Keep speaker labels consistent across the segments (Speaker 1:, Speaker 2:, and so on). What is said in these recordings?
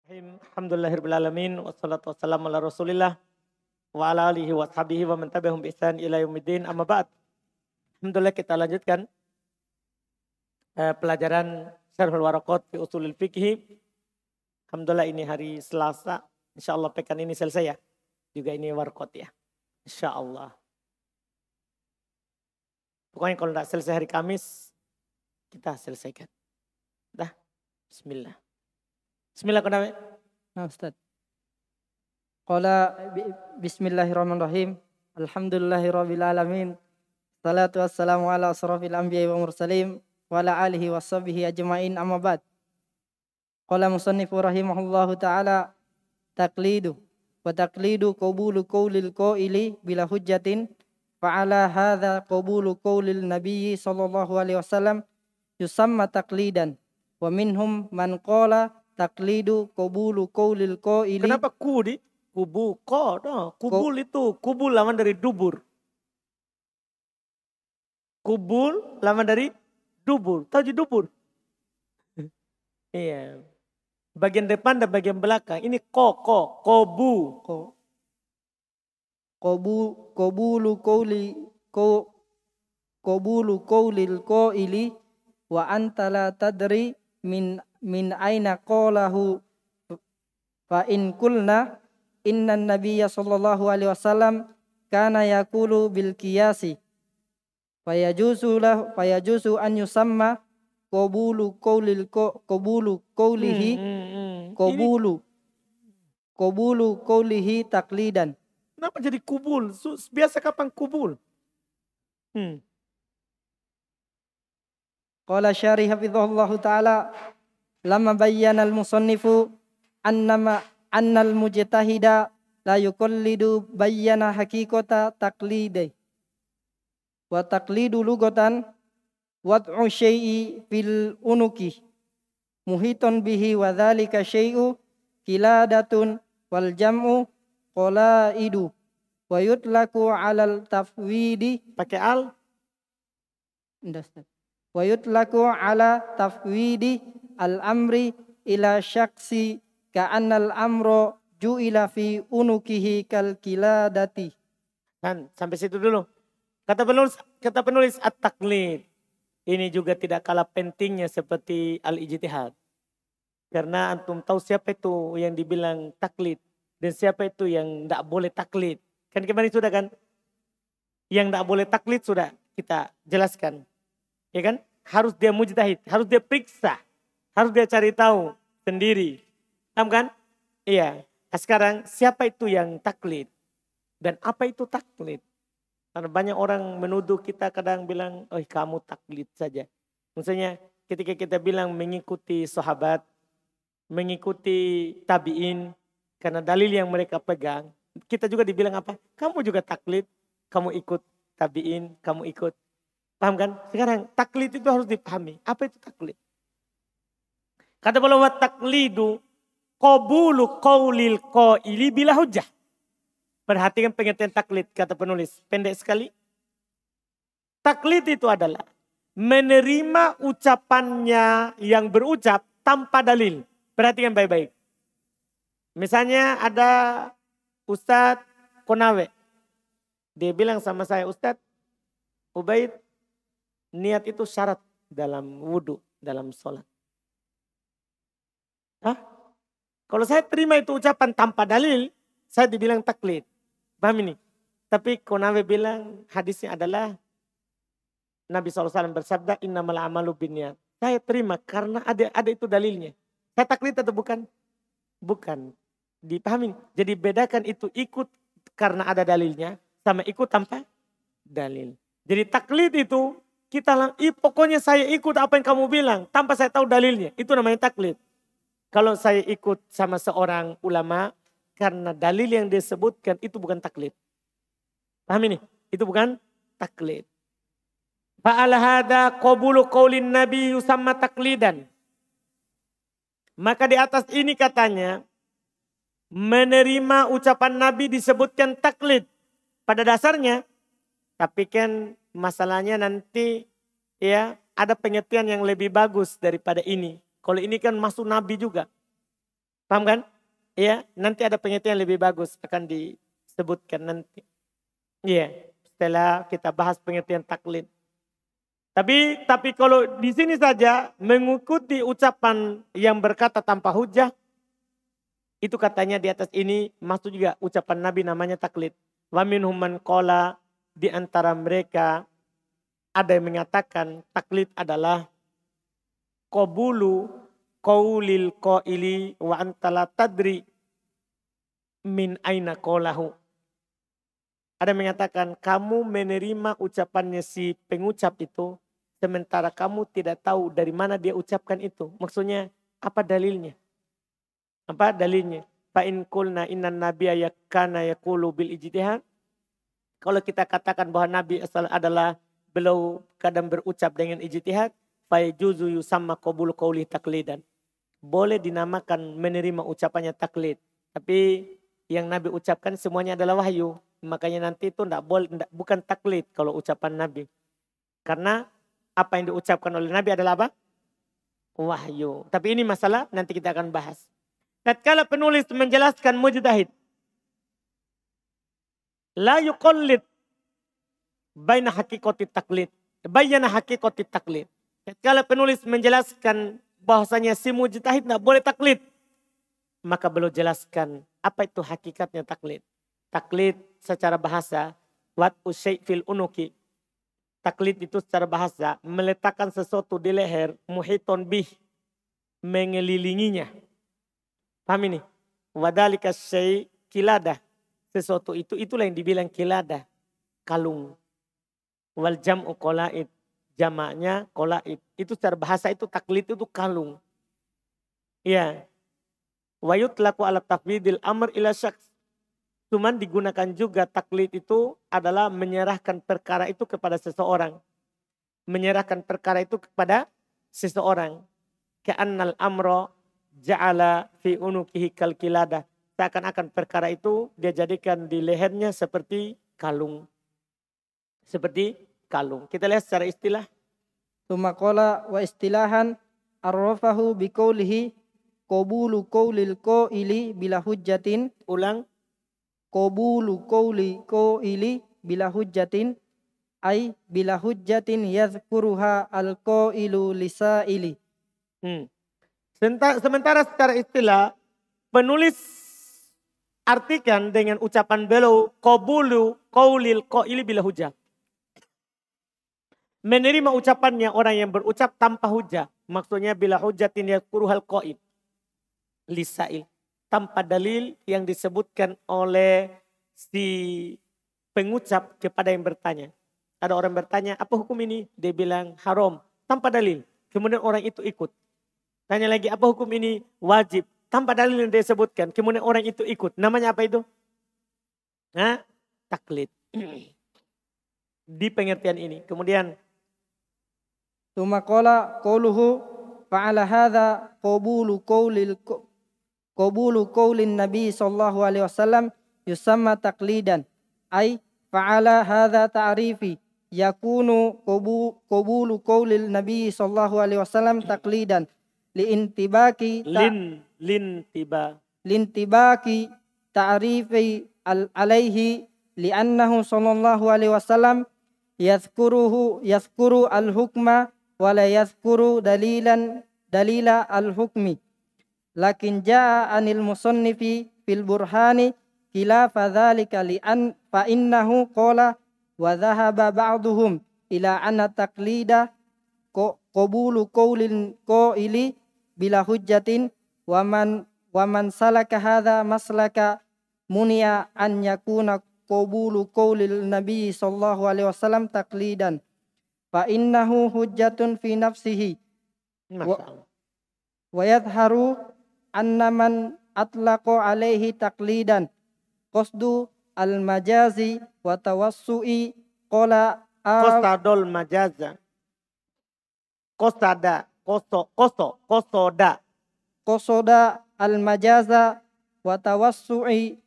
Speaker 1: Alhamdulillahirabbil alamin wassalatu wassalamu ala Rasulillah wa ala alihi wa sahbihi wa man tabi'ahum bi ihsan ila yaumiddin. Amma ba'd. Alhamdulillah kita lanjutkan pelajaran Syarhul Waraqat fi Ushulil Fiqh. Alhamdulillah ini hari Selasa. Insyaallah pekan ini selesai ya. Juga ini warqat ya. Insyaallah. Pokoknya kalau tidak selesai hari Kamis kita selesaikan. Dah. Bismillah. Bismillah Konawe.
Speaker 2: Nah, Ustaz. Qala bismillahirrahmanirrahim. Alhamdulillahirabbil alamin. Salatu wassalamu ala asrofil anbiya'i wa mursalin wa ala alihi washabihi ajmain, amma ba'd. Qala musannifu rahimahullahu ta'ala taqlidu wa taqlidu qabulu qawlil qaili bila hujjatin fa'ala hadha qabulu qawlil nabiyyi sallallahu alaihi wasallam yusamma taqlidan wa minhum man qala taqlidu qabulu qaulil qaili.
Speaker 1: Kenapa ku di kubu ko? No. Kubul itu kubul lawan dari dubur. Kubul lawan dari dubur. Tahu dubur? Iya. Bagian depan dan bagian belakang. Ini kobu.
Speaker 2: Qabulu qaulil qaili wa anta la tadri min aina qalahu fa in kulna inna nabiyya sallallahu alaihi wasallam kana yaqulu bil qiyasi fayajuzu an yusamma qabulu qawlihi taqlidan.
Speaker 1: Kenapa jadi kubul? Biasa kapan kubul?
Speaker 2: Qala syarih hafizahullahu ta'ala lama bayyana al-musannifu annal mujtahida la yuqallidu bayyana haqiqata taqlidi wa taqlidu lugatan wad'u syai'i fil unuki muhiton bihi wa dhalika syai'u kiladatun wal jam'u qalaidu wa yutlaku 'alal tafwidi
Speaker 1: pakai al
Speaker 2: wa yutlaku 'ala tafwidi al-amri ila syaksi ka'annal amro ju'ila fi unukihi kal kiladati.
Speaker 1: Dan sampai situ dulu. Kata penulis at-taqlid. Ini juga tidak kalah pentingnya seperti al-ijtihad. Karena antum tahu siapa itu yang dibilang taklid dan siapa itu yang tidak boleh taklid. Kan kemarin sudah kan? Yang tidak boleh taklid sudah kita jelaskan. Ya kan? Harus dia mujtahid, harus dia periksa. Harus dia cari tahu sendiri. Paham kan? Iya. Nah, sekarang siapa itu yang taklid? Dan apa itu taklid? Karena banyak orang menuduh kita kadang bilang, oh kamu taklid saja. Maksudnya ketika kita bilang mengikuti sahabat, mengikuti tabi'in, karena dalil yang mereka pegang, kita juga dibilang apa? Kamu juga taklid, kamu ikut tabi'in, kamu ikut. Paham kan? Sekarang taklid itu harus dipahami. Apa itu taklid? Kata beliau wa taqlidu qabulu qaulil qaili bila hujjah. Perhatikan pengertian taklid kata penulis. Pendek sekali. Taklid itu adalah menerima ucapannya yang berucap tanpa dalil. Perhatikan baik-baik. Misalnya ada Ustadz Konawe. Dia bilang sama saya, Ustadz Ubaid, niat itu syarat dalam wudhu, dalam sholat. Hah? Kalau saya terima itu ucapan tanpa dalil, saya dibilang taklid. Paham ini? Tapi Konawe bilang hadisnya adalah Nabi SAW bersabda, innamal amalu binniyat. Saya terima karena ada itu dalilnya. Saya taklid atau bukan? Bukan. Dipahami? Jadi bedakan itu ikut karena ada dalilnya sama ikut tanpa dalil. Jadi taklid itu pokoknya saya ikut apa yang kamu bilang tanpa saya tahu dalilnya. Itu namanya taklid. Kalau saya ikut sama seorang ulama karena dalil yang disebutkan itu bukan taklid. Paham ini? Itu bukan taklid. Fa'ala hadha qabulu qaulin nabi yusamma taklidan. Maka di atas ini katanya menerima ucapan nabi disebutkan taklid. Pada dasarnya, tapi kan masalahnya nanti ya ada pengertian yang lebih bagus daripada ini. Kalau ini kan masuk nabi juga. Paham kan? Iya, nanti ada pengertian lebih bagus akan disebutkan nanti. Iya, setelah kita bahas pengertian taklid. Tapi kalau di sini saja mengikuti ucapan yang berkata tanpa hujah, itu katanya di atas ini masuk juga ucapan Nabi namanya taklid. Wa minhum man qala, di antara mereka ada yang mengatakan taklid adalah qabulu qaulil qaili wa anta la tadri min aina qalahu. Ada yang mengatakan kamu menerima ucapannya si pengucap itu sementara kamu tidak tahu dari mana dia ucapkan itu. Maksudnya apa dalilnya? Apa dalilnya? Fa in qulna innan nabiyya yakana yaqulu bil ijtihad. Kalau kita katakan bahwa Nabi adalah beliau kadang berucap dengan ijtihad, fa yajuzu yusamma qabul qauli taqlidan. Boleh dinamakan menerima ucapannya taklid. Tapi yang Nabi ucapkan semuanya adalah wahyu. Makanya nanti itu bukan taklid kalau ucapan Nabi. Karena apa yang diucapkan oleh Nabi adalah apa? Wahyu. Tapi ini masalah nanti kita akan bahas. Tatkala penulis menjelaskan mujtahid, la yuqallid baina haqiqati taklid. Bayana haqiqati taklid. Tatkala penulis menjelaskan bahwasanya si mujtahid tidak boleh taklid, maka beliau jelaskan apa itu hakikatnya taklid. Taklid secara bahasa, wat usy' fil unuki. Taklid itu secara bahasa meletakkan sesuatu di leher, muhiton bih, mengelilinginya. Paham ini? Wadhalika syai' kiladah. Sesuatu itulah yang dibilang kiladah, kalung. Wal jam'u qolaid, jamaknya qolaid. Itu secara bahasa itu taklid itu kalung. Iya. Wa yutlaqu ala tafwidil amr ila syaks. Cuman digunakan juga taklid itu adalah menyerahkan perkara itu kepada seseorang. Menyerahkan perkara itu kepada seseorang. Ka'annal amro ja'ala fi unukihi kal kiladah. Seakan-akan perkara itu dia jadikan di lehernya seperti kalung. Seperti kalung. Kita lihat secara istilah.
Speaker 2: Tsumma qala wa istilahan arrafahu biqaulihi qabulu qaulil qaili bila hujjatin.
Speaker 1: Ulang.
Speaker 2: Qabulu qaili bila hujjatin ay bila hujjatin yadhkuruha al qailu lisaili.
Speaker 1: Sementara secara istilah penulis artikan dengan ucapan beliau qabulu qaulil qaili bila hujjah. Menerima ucapannya orang yang berucap tanpa hujah. Maksudnya bila hujjatin yadhkuruhal qail lisail. Tanpa dalil yang disebutkan oleh si pengucap kepada yang bertanya. Ada orang bertanya, apa hukum ini? Dia bilang haram, tanpa dalil. Kemudian orang itu ikut. Tanya lagi, apa hukum ini? Wajib, tanpa dalil yang dia sebutkan. Kemudian orang itu ikut. Namanya apa itu? Taklid. Di pengertian ini. Kemudian
Speaker 2: Tsumma qala qauluhu fa'ala hadza qabulu qaulin Nabi sallallahu alaihi wasallam yusamma taqlidan ay fa'ala hadza ta'rifi yakunu qabulu qaulil Nabi sallallahu alaihi wasallam taqlidan liintibaki lintibaki ta'rifi alaihi li'annahu sallallahu alaihi wasallam yadhkuru al-hukma wa la yadhkuru dalila al-hukmi. Lakin jaa anil musannifi fil burhani khilafa dzalika li'an fa innahu qala wa dhahaba ba'duhum ila anna taqlida qabulu qaulil qaili bila hujjatin wa man salaka hadza maslaka munia an yakuna qabulu qaulil nabi sallallahu alaihi wasallam taqlidan fa innahu hujjatun fi nafsihi wa yadhharu anna man atlaqa alaihi taqlidan qasdu al-majazi wa tawassu'i qala
Speaker 1: qastadul majaza
Speaker 2: qasoda al-majaza wa tawassu'i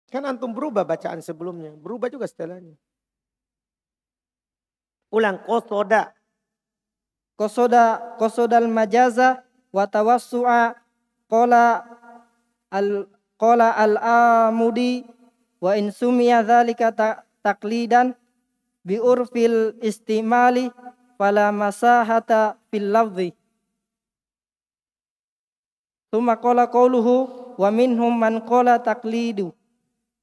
Speaker 1: Kan antum berubah bacaan sebelumnya, berubah juga setelahnya. Ulang, qasoda
Speaker 2: qasodal majaza wa tawassu'a qala al-Amudi wa in sumiya dzalika taqlidan bi urfil istimali fala masahata fil lafzi. Tsumma qala qawluhu wa minhum man qala taqlidu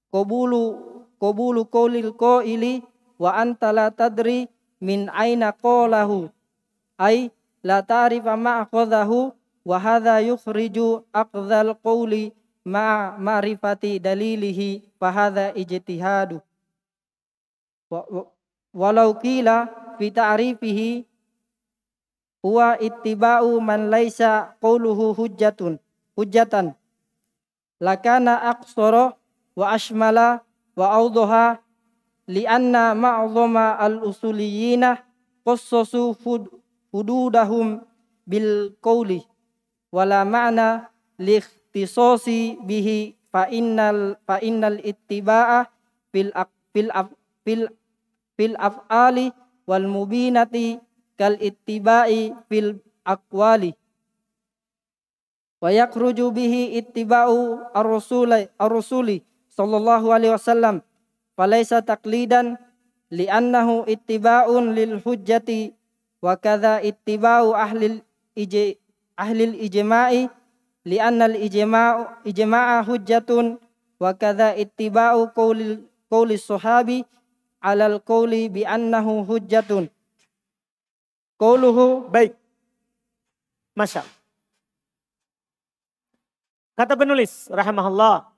Speaker 2: qabulu qawlil qaili wa anta la tadri min aina qalahu ay la ta'rifa ma akhadhahu wa hadha yukhriju aqdhal qawli ma ma'rifati dalilihi fa hadha ijtihadu walau qila fi ta'rifihi huwa ittiba'u man laisa qawluhu hujjatan lakana aqsara wa ashmala wa awdaha lianna ma'zama al-usuliyina qassasu hududahum bil qawli wala ma'na li ikhtisasi bihi fa innal ittiba'a fil af'ali wal mubinati kal ittiba'i fil aqwali wa yakhruju bihi ittiba'u ar-rasuli sallallahu alaihi wasallam falaysa taqlidan li'annahu ittiba'un lil hujjati wa kadza ittiba'u ahli ijma'i li'anna ijma'a hujjatun wa kadza ittiba'u qawli sahabi 'alal qawli bi annahu hujjatun. Qauluhu.
Speaker 1: Baik. Masya. Kata penulis rahimahullah.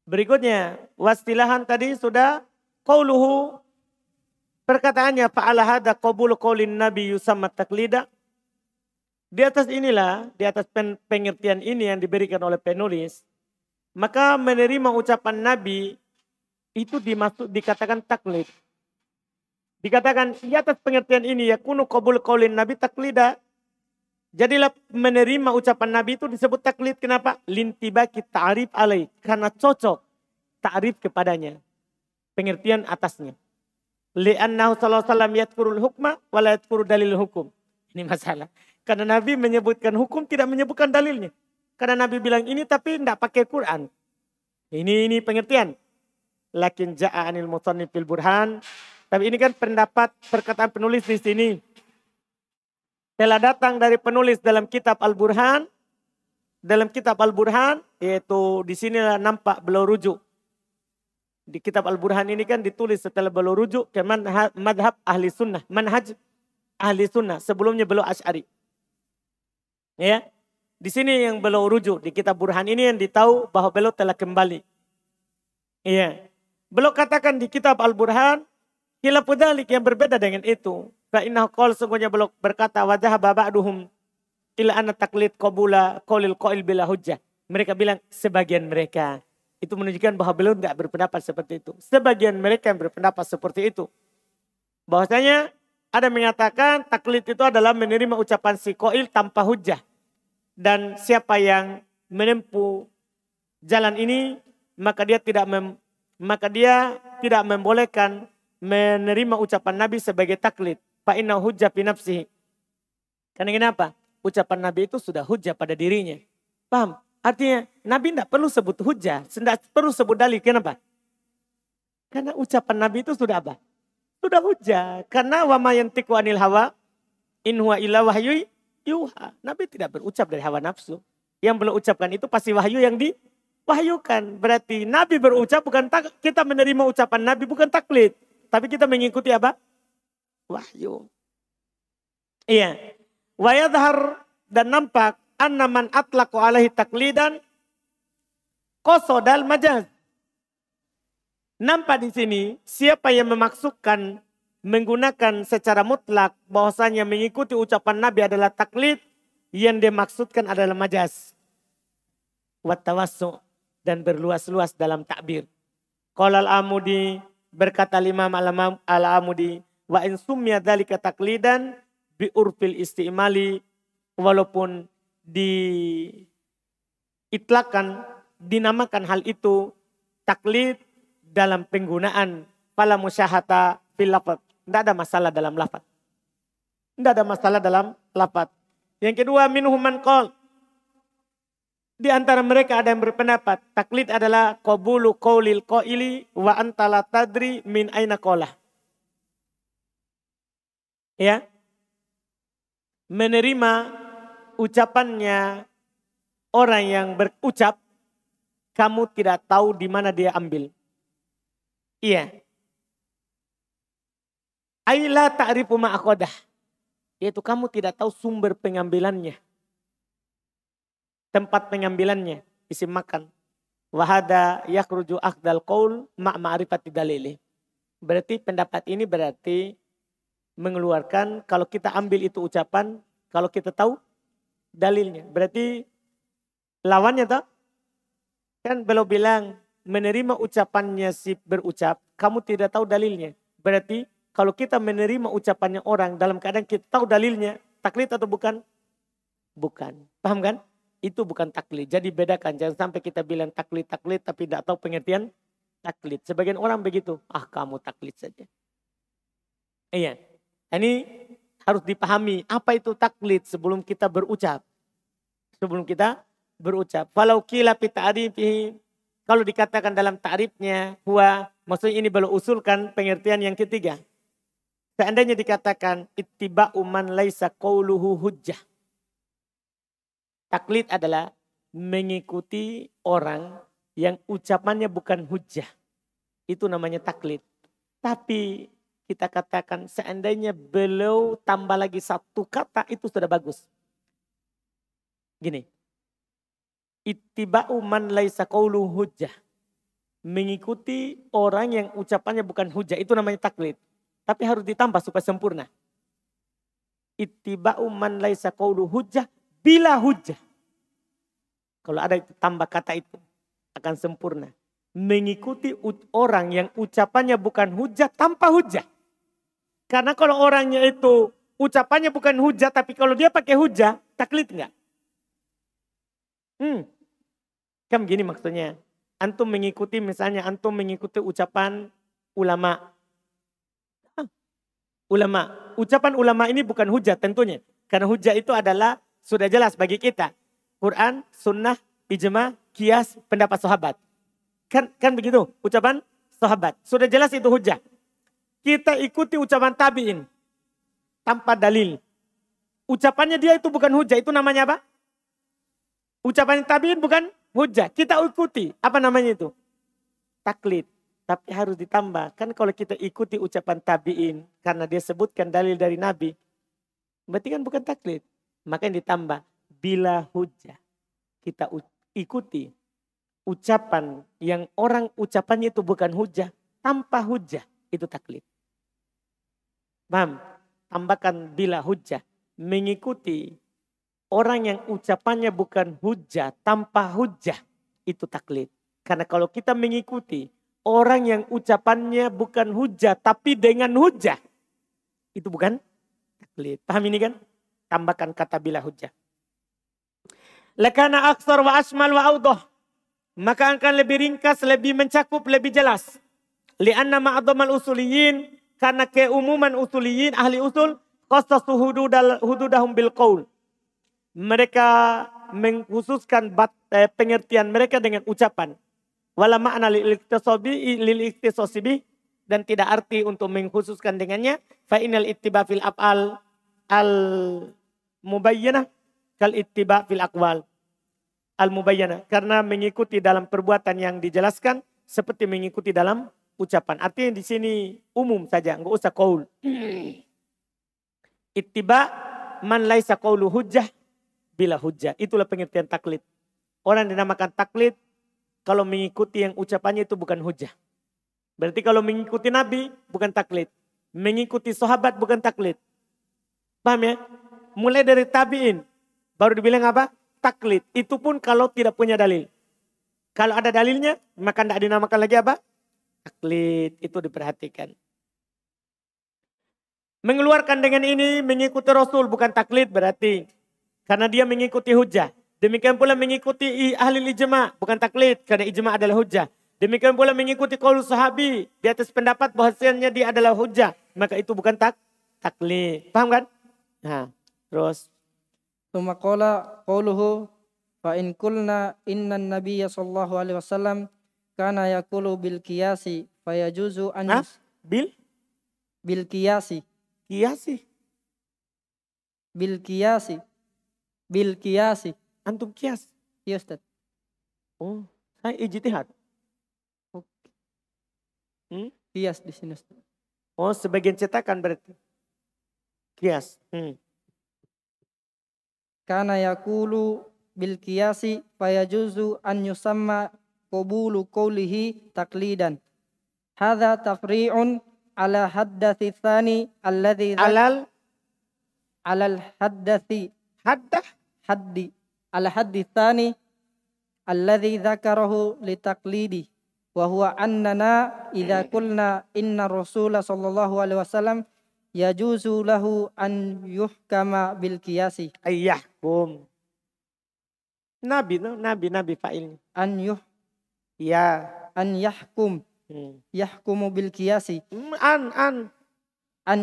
Speaker 1: Berikutnya, wastilahan tadi sudah qauluhu, perkataannya fa'ala hadza qabulu qaulin nabi yusamma taklida. Di atas inilah, di atas pengertian ini yang diberikan oleh penulis, maka menerima ucapan nabi itu dikatakan taklid. Dikatakan di atas pengertian ini yakunu qabul qaulin nabi taklida. Jadilah menerima ucapan nabi itu disebut taklid. Kenapa? Lintibaki ta'rif alaih, karena cocok ta'rif kepadanya, pengertian atasnya. Li'annahu sallallahu alaihi wasallam yadhkurul hukma wa la yadhkuru dalil hukum. Ini masalah. Karena nabi menyebutkan hukum, tidak menyebutkan dalilnya. Karena nabi bilang ini tapi tidak pakai Quran. Ini pengertian. Lakin ja'a anil musannif fil burhan. Tapi ini kan pendapat perkataan penulis di sini. Telah datang dari penulis dalam kitab Al-Burhan. Dalam kitab Al-Burhan, yaitu di sinilah nampak beliau rujuk. Di kitab Al-Burhan ini kan ditulis setelah beliau rujuk ke madhab ahli sunnah. Manhaj ahli sunnah. Sebelumnya beliau Asy'ari. Ya, di sini yang beliau rujuk. Di kitab Burhan ini yang ditahu bahwa beliau telah kembali. Iya. Beliau katakan di kitab Al-Burhan, khilafu dzalik, yang berbeda dengan itu. Fa innahu qala, sungguhnya beliau berkata wa dhahaba ba'duhum ila anna taqlid qabula qaulil qail bila hujjah. Mereka bilang, sebagian mereka. Itu menunjukkan bahwa beliau enggak berpendapat seperti itu. Sebagian mereka yang berpendapat seperti itu. Bahwasanya ada mengatakan taklid itu adalah menerima ucapan si qail tanpa hujjah. Dan siapa yang menempuh jalan ini, maka dia tidak membolehkan menerima ucapan Nabi sebagai taklid. Fa inna hujjah fi nafsihi. Karena kenapa? Ucapan Nabi itu sudah hujjah pada dirinya. Paham? Artinya Nabi tidak perlu sebut hujjah, tidak perlu sebut dalil. Kenapa? Karena ucapan Nabi itu sudah apa? Sudah hujjah. Karena wa ma yantiqu anil hawa in huwa illa wahyu yuha. Nabi tidak berucap dari hawa nafsu. Yang beliau ucapkan itu pasti wahyu yang diwahyukan. Berarti Nabi berucap, bukan kita menerima ucapan Nabi, bukan taklid. Tapi kita mengikuti apa? Wahyu. Iya. Wa yadhhar, dan nampak anna man atlaqu alaihi taklidan qasodal majaz. Nampak di sini siapa yang memaksudkan menggunakan secara mutlak bahwasanya mengikuti ucapan Nabi adalah taklid, yang dimaksudkan adalah majaz. Wa tawassu, dan berluas-luas dalam takbir. Qala al-Amudi, berkata Imam al-Amudi, wa in summiya dzalika taklidan bi urfil istimali, walaupun diitlakan, dinamakan hal itu taklid dalam penggunaan, fala musyahata fil lafaz, tidak ada masalah dalam lafaz. Tidak ada masalah dalam lafaz. Yang kedua, minhum man qol. Di antara mereka ada yang berpendapat taklid adalah qabulu qaulil qaili wa anta la tadri min aina qala. Ya. Menerima ucapannya orang yang berucap, kamu tidak tahu di mana dia ambil. Iya. Aila ta'rifu ma'aqadah. Yaitu kamu tidak tahu sumber pengambilannya. Tempat pengambilannya, isim makan. Wahada yakhruju akhdal qaul ma'rifati dalili. Berarti pendapat ini berarti mengeluarkan kalau kita ambil itu ucapan, kalau kita tahu dalilnya. Berarti lawannya toh? Kan beliau bilang menerima ucapannya si berucap, kamu tidak tahu dalilnya. Berarti kalau kita menerima ucapannya orang dalam keadaan kita tahu dalilnya, taklid atau bukan? Bukan. Paham kan? Itu bukan taklid. Jadi bedakan. Jangan sampai kita bilang taklid tapi tidak tahu pengertian taklid. Sebagian orang begitu. Ah, kamu taklid saja. Iya. Ini harus dipahami. Apa itu taklid sebelum kita berucap. Sebelum kita berucap. Falau qila fi ta'rifihi. Kalau dikatakan dalam ta'rifnya. Maksudnya ini belum usulkan pengertian yang ketiga. Seandainya dikatakan ittiba'u man laisa qauluhu hujjah. Taklid adalah mengikuti orang yang ucapannya bukan hujjah. Itu namanya taklid. Tapi kita katakan seandainya beliau tambah lagi satu kata itu sudah bagus. Gini. Ittiba'u man laisa qauluhu hujjah. Mengikuti orang yang ucapannya bukan hujjah. Itu namanya taklid. Tapi harus ditambah supaya sempurna. Ittiba'u man laisa qauluhu hujjah. Bila hujjah. Kalau ada tambah kata itu akan sempurna. Mengikuti orang yang ucapannya bukan hujjah tanpa hujjah. Karena kalau orangnya itu ucapannya bukan hujjah tapi kalau dia pakai hujjah, taklid enggak? Kan begini maksudnya. Antum mengikuti misalnya antum mengikuti ucapan ulama. Ulama. Ucapan ulama ini bukan hujjah tentunya. Karena hujjah itu adalah sudah jelas bagi kita. Quran, sunnah, ijma, qiyas, pendapat sahabat. Kan begitu ucapan sahabat. Sudah jelas itu hujjah. Kita ikuti ucapan tabi'in. Tanpa dalil. Ucapannya dia itu bukan hujjah. Itu namanya apa? Ucapan tabi'in bukan hujjah. Kita ikuti. Apa namanya itu? Taklid. Tapi harus ditambah. Kan kalau kita ikuti ucapan tabi'in. Karena dia sebutkan dalil dari Nabi. Berarti kan bukan taklid. Makanya ditambah. Bila hujjah. Kita ikuti. Ucapan yang orang ucapannya itu bukan hujjah. Tanpa hujjah. Itu taklid. Paham? Tambahkan bila hujjah. Mengikuti. Orang yang ucapannya bukan hujjah. Tanpa hujjah. Itu taklid. Karena kalau kita mengikuti. Orang yang ucapannya bukan hujjah tapi dengan hujjah. Itu bukan taklid. Paham ini kan? Tambahkan kata bila hujjah. Lakana aksar wa asmal wa awdah. Maka akan lebih ringkas, lebih mencakup, lebih jelas. Lianna ma'adhamal usuliyin. Karena keumuman usuliyin, ahli usul. Qasasu hududahum bil qaul. Mereka mengkhususkan pengertian mereka dengan ucapan. Wala ma'na lil iktisosibi dan tidak arti untuk mengkhususkan dengannya. Fa innal ittiba fil af'al al mubayyana kal ittiba fil aqwal al mubayyana. Karena mengikuti dalam perbuatan yang dijelaskan seperti mengikuti dalam ucapan. Artinya di sini umum saja, enggak usah qaul. Ittiba man laisa qaulu hujjah bila hujjah. Itulah pengertian taklid. Orang dinamakan taklid kalau mengikuti yang ucapannya itu bukan hujjah. Berarti kalau mengikuti Nabi bukan taklid. Mengikuti sahabat bukan taklid. Paham ya? Mulai dari tabi'in. Baru dibilang apa? Taklid. Itu pun kalau tidak punya dalil. Kalau ada dalilnya maka tidak dinamakan lagi apa? Taklid. Itu diperhatikan. Mengeluarkan dengan ini mengikuti Rasul bukan taklid berarti. Karena dia mengikuti hujjah. Demikian pula mengikuti ahli ijma, bukan taklid karena ijma adalah hujjah. Demikian pula mengikuti qaul sahabi di atas pendapat bahwasanya dia adalah hujjah, maka itu bukan taklid. Paham kan? Nah, terus
Speaker 2: Tsumma qala qawluhu fa in qulna inna an-nabiyya sallallahu alaihi wasallam kana yaqulu bil qiyasi fayajuzu an
Speaker 1: nah, bil
Speaker 2: bil qiyasi
Speaker 1: kiasi.
Speaker 2: bil qiyasi bil qiyasi.
Speaker 1: Antum kias.
Speaker 2: Iya Ustaz.
Speaker 1: Oh, saya ijtihad.
Speaker 2: Qiyas di sini Ustaz.
Speaker 1: Oh, sebagian cetakan berarti. Kias.
Speaker 2: Kana yaqulu bil qiyasi fayajuzu an yusamma qabulu qawlihi taqlidan. Hadza tafri'un ala haddathi tsani alladhi
Speaker 1: Alal
Speaker 2: alal haddathi
Speaker 1: haddah.
Speaker 2: haddi ala haddi tsani alladhi dzakarahu li taqlidi wa huwa annana idza qulna inna rasula sallallahu alaihi wasallam yajuzu lahu an yuhkama bil qiyasi
Speaker 1: Ayyahkum. Nabi no, nabi fa'ilnya.
Speaker 2: an yahkum yahkumu bil qiyasi
Speaker 1: An
Speaker 2: an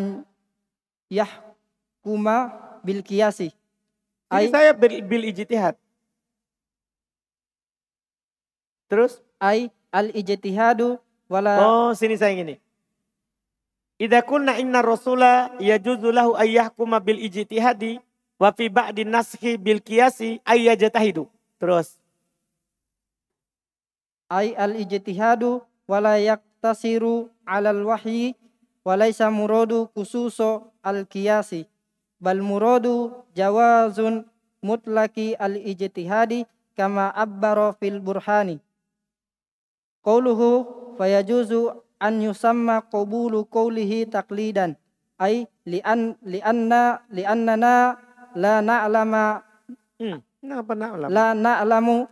Speaker 2: yahkuma bil qiyasi
Speaker 1: Ini saya bil ijtihad. Terus?
Speaker 2: ay al ijtihadu wala.
Speaker 1: Oh, sini saya ini. Idza kunna inna rasula yajuzu lahu ayyahkuma bil ijtihadi wa fi ba'di naskhi bil qiyasi ayyajtahidu. Terus.
Speaker 2: Ay al ijtihadu wala yaktasiru alal wahyi walaysa muradu khususo al qiyasi bal muradu jawazun mutlaki al ijtihadi kama abbara fil burhani qawluhu fayajuzu an yusamma qabulu qawlihi taqlidan ay liannana la na'lama la na'lamu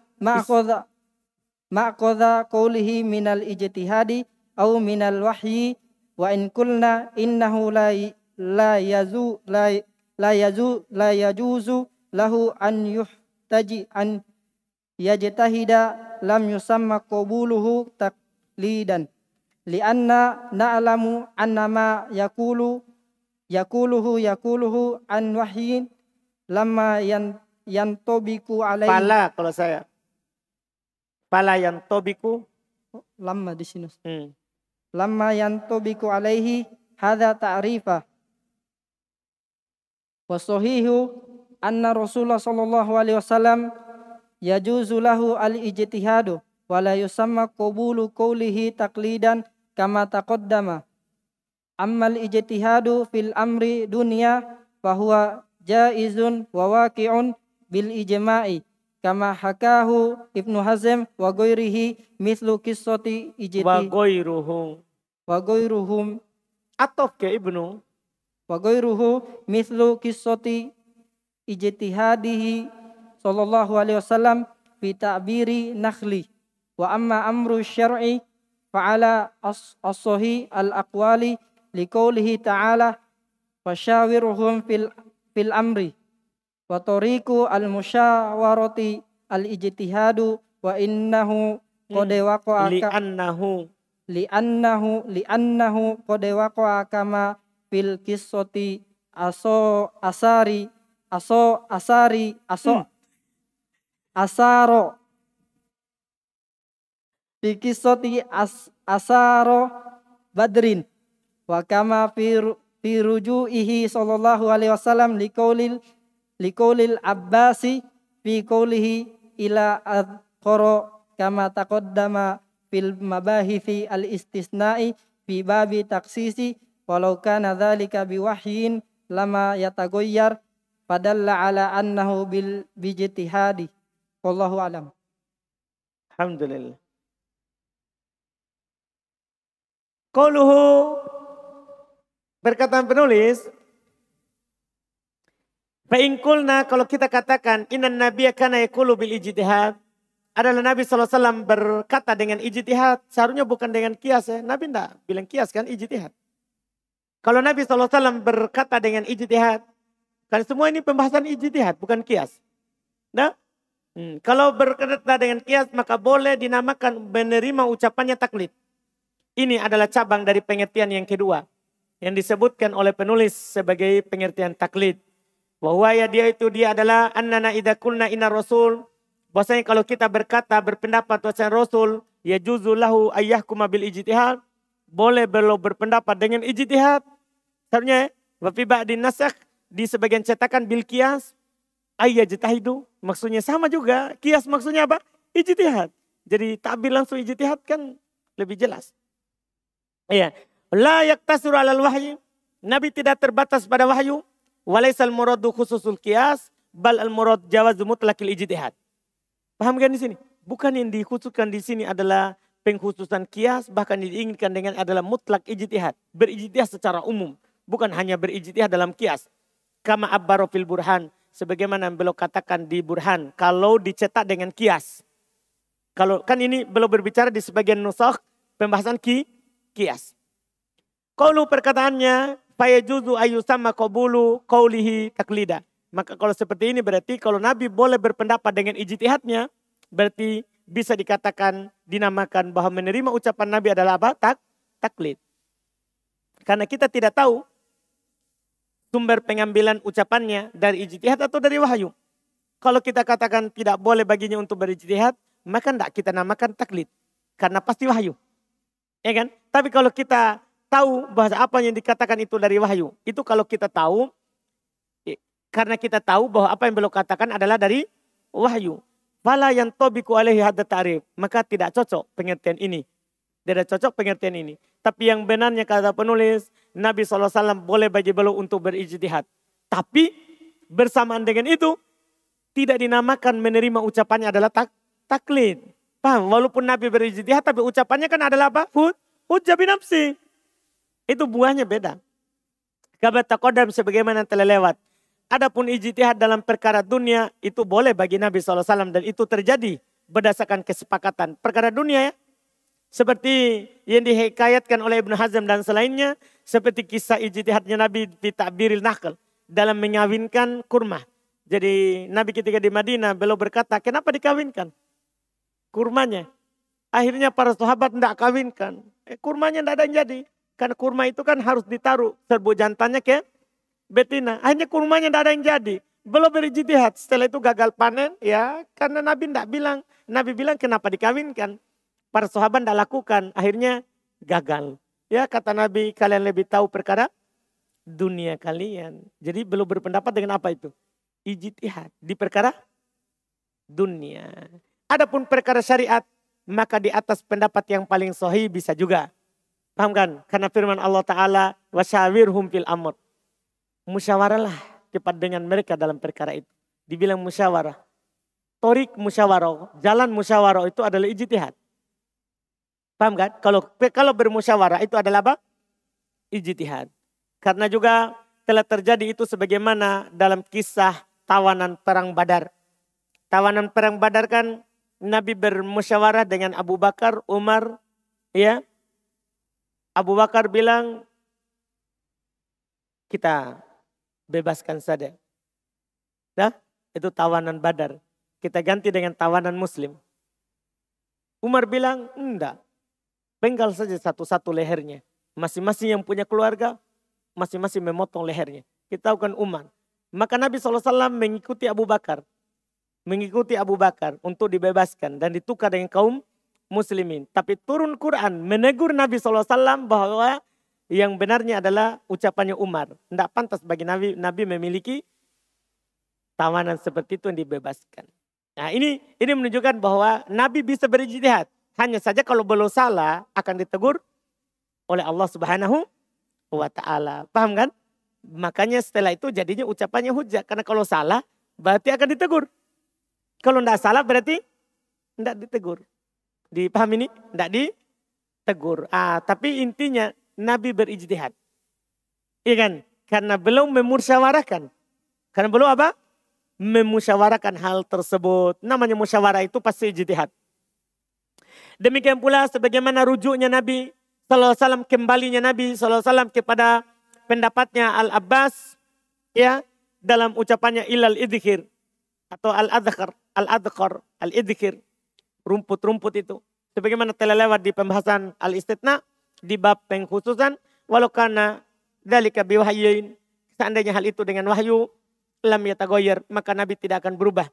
Speaker 2: ma'qadha qawlihi minal ijtihadi aw minal wahyi wa in qulna innahu la yajuzu lahu an yuhtaji an yajtahida lam yusamma qabuluhu taqlidan lianna na'lamu annama yakuluhu an wahyin lamma yantobiku alaihi
Speaker 1: Pala kalau saya. Pala yantobiku.
Speaker 2: Lamma di sini. Lamma yantobiku alaihi hadza ta'rifa. Wasahihu anna Rasulullah sallallahu alaihi wasallam yajuzu lahu al-ijtihadu wa la yusamma qabulu qawlihi taqlidan kama taqaddama. Amma al-ijtihadu fil amri dunya fa huwa jaizun wa waqi'un bil ijma'i kama hakahu Ibnu Hazm wa ghairihi mithlu qissati
Speaker 1: wa ghairuhum atof ke Ibnu
Speaker 2: wa ghairuhu mithlu qissati ijtihadihi sallallahu alaihi wasallam fi ta'biri nakhli wa amma amru syar'i fa'ala as-sahih al-aqwali liqaulihi ta'ala fasyawiruhum fil amri wa tariqu al-musyawarati al-ijtihadu wa innahu qad waqa'a li'annahu qad waqa'a kama fil qissati asaro fi qissati asaro badrin wa kama fi ruju'ihi sallallahu alaihi wasallam liqaulil abbasi fi qaulihi ila adqara kama taqaddama fil mabahithi al istisna'i fi babi taksisi walau kana dzalika biwahyin lama yataghayyar fadalla ala annahu bil bijtihadi wallahu alam.
Speaker 1: Alhamdulillah. Qauluhu perkataan penulis fa in qulna kalau kita katakan innan nabiyya kana yaqulu bil ijtihad adalah Nabi SAW berkata dengan ijtihad, seharusnya bukan dengan kias ya. Nabi enggak bilang kias kan, ijtihad. Kalau Nabi SAW berkata dengan ijtihad, kan semua ini pembahasan ijtihad, bukan kias. Nah, kalau berkata dengan kias maka boleh dinamakan menerima ucapannya taklid. Ini adalah cabang dari pengertian yang kedua yang disebutkan oleh penulis sebagai pengertian taklid. Bahwa ya dia adalah annana idza qulna inna rasul. Bahwasanya kalau kita berkata berpendapat bahwa rasul ya juzulahu ayyahkuma bil ijtihad, boleh berpendapat dengan ijtihad. Sebenarnya wa fi ba'din nasakh di sebagian cetakan bil qiyas ayyajtahidu, maksudnya sama juga. Qiyas maksudnya apa? Ijtihad. Jadi takbir langsung ijtihad kan lebih jelas. Iya. La yaktasuru alal wahyi. Nabi tidak terbatas pada wahyu. Walaisal muradu khususul qiyas, bal al murad jawazu mutlaqil ijtihad. Paham kan di sini? Bukan yang dikhususkan di sini adalah pengkhususan qiyas, bahkan yang diinginkan dengan adalah mutlak ijtihad. Berijtihad secara umum, bukan hanya berijtihad dalam qiyas. Kama abbaro fil burhan, sebagaimana beliau katakan di burhan, kalau dicetak dengan qiyas. Kalau kan ini belum berbicara di sebagian nusakh pembahasan qiyas. Qaulu perkataannya fayajuzu ayyusamma qabulu qaulihi taklida. Maka kalau seperti ini berarti kalau Nabi boleh berpendapat dengan ijtihadnya, berarti bisa dikatakan dinamakan bahwa menerima ucapan Nabi adalah apa? Taklid. Karena kita tidak tahu sumber pengambilan ucapannya dari ijtihad atau dari wahyu. Kalau kita katakan tidak boleh baginya untuk berijtihad, maka tidak kita namakan taklid. Karena pasti wahyu. Ya kan? Tapi kalau kita tahu bahwa apa yang dikatakan itu dari wahyu. Itu kalau kita tahu, karena kita tahu bahwa apa yang beliau katakan adalah dari wahyu. Fala yang tobiku alaihi hadda ta'rif. Maka tidak cocok pengertian ini. Tidak cocok pengertian ini. Tapi yang benarnya kata penulis, Nabi SAW boleh bagi beliau untuk berijtihad. Tapi bersamaan dengan itu, tidak dinamakan menerima ucapannya adalah taklid. Paham? Walaupun Nabi berijtihad, tapi ucapannya kan adalah apa? Hujjah binafsi. Itu buahnya beda. Kabat taqaddam sebagaimana telah lewat. Adapun ijtihad dalam perkara dunia itu boleh bagi Nabi SAW dan itu terjadi berdasarkan kesepakatan. Perkara dunia ya. Seperti yang dihikayatkan oleh Ibnu Hazm dan selainnya. Seperti kisah ijtihadnya Nabi di ta'biril nakhl. Dalam mengawinkan kurma. Jadi Nabi ketika di Madinah beliau berkata kenapa dikawinkan? Kurmanya. Akhirnya para sahabat tidak kawinkan. Kurmanya tidak ada yang jadi. Karena kurma itu kan harus ditaruh serbu jantannya ke betina. Akhirnya kurmanya tidak ada yang jadi. Belum berijtihad. Setelah itu gagal panen. Ya karena Nabi tidak bilang. Nabi bilang kenapa dikawinkan. Para sahabat tidak lakukan. Akhirnya gagal. Ya kata Nabi kalian lebih tahu perkara dunia kalian. Jadi belum berpendapat dengan apa itu. Ijtihad. Di perkara dunia. Adapun perkara syariat. Maka di atas pendapat yang paling sahih bisa juga. Paham kan? Karena firman Allah Ta'ala, wasyawirhum fil amr. Musyawarahlah cepat dengan mereka dalam perkara itu. Dibilang musyawarah. Torik musyawarah, jalan musyawarah itu adalah ijtihad. Paham kan? Kalau bermusyawarah itu adalah apa? Ijtihad. Karena juga telah terjadi itu sebagaimana dalam kisah tawanan perang Badar. Tawanan perang Badar kan Nabi bermusyawarah dengan Abu Bakar, Umar, ya. Abu Bakar bilang, kita bebaskan saja. Nah, itu tawanan Badar. Kita ganti dengan tawanan Muslim. Umar bilang, enggak. Penggal saja satu-satu lehernya. Masing-masing yang punya keluarga, masing-masing memotong lehernya. Kita tahu kan Umar. Maka Nabi SAW mengikuti Abu Bakar. Mengikuti Abu Bakar untuk dibebaskan dan ditukar dengan kaum muslimin. Tapi turun Quran menegur Nabi SAW bahwa yang benarnya adalah ucapannya Umar. Tidak pantas bagi Nabi memiliki tawanan seperti itu yang dibebaskan. Nah ini menunjukkan bahwa Nabi bisa berijtihad. Hanya saja kalau belum salah akan ditegur oleh Allah Subhanahu wa Ta'ala. Paham kan? Makanya setelah itu jadinya ucapannya hujjah. Karena kalau salah berarti akan ditegur. Kalau tidak salah berarti tidak ditegur. Dipahami ini? Tidak ditegur. Tapi intinya Nabi berijtihad. Iya kan? Karena belum memusyawarahkan. Karena belum apa? Memusyawarahkan hal tersebut. Namanya musyawarah itu pasti ijtihad. Demikian pula sebagaimana rujuknya Nabi SAW, kembalinya Nabi SAW kepada pendapatnya Al-Abbas. Ya, dalam ucapannya ilal idhir. Atau al-adhkar, al-idhir. Rumput-rumput itu. Sebagaimana telah lewat di pembahasan al-istitna. Di bab pengkhususan. Walau karena dalika biwahyin. Seandainya hal itu dengan wahyu. lam yataghayyar, maka Nabi tidak akan berubah.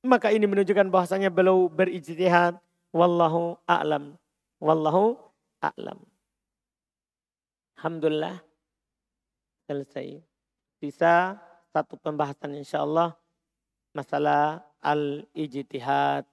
Speaker 1: Maka ini menunjukkan bahwasanya beliau berijtihad. Wallahu a'lam. Wallahu a'lam. Alhamdulillah selesai. Sisa satu pembahasan insyaallah masalah al-ijtihad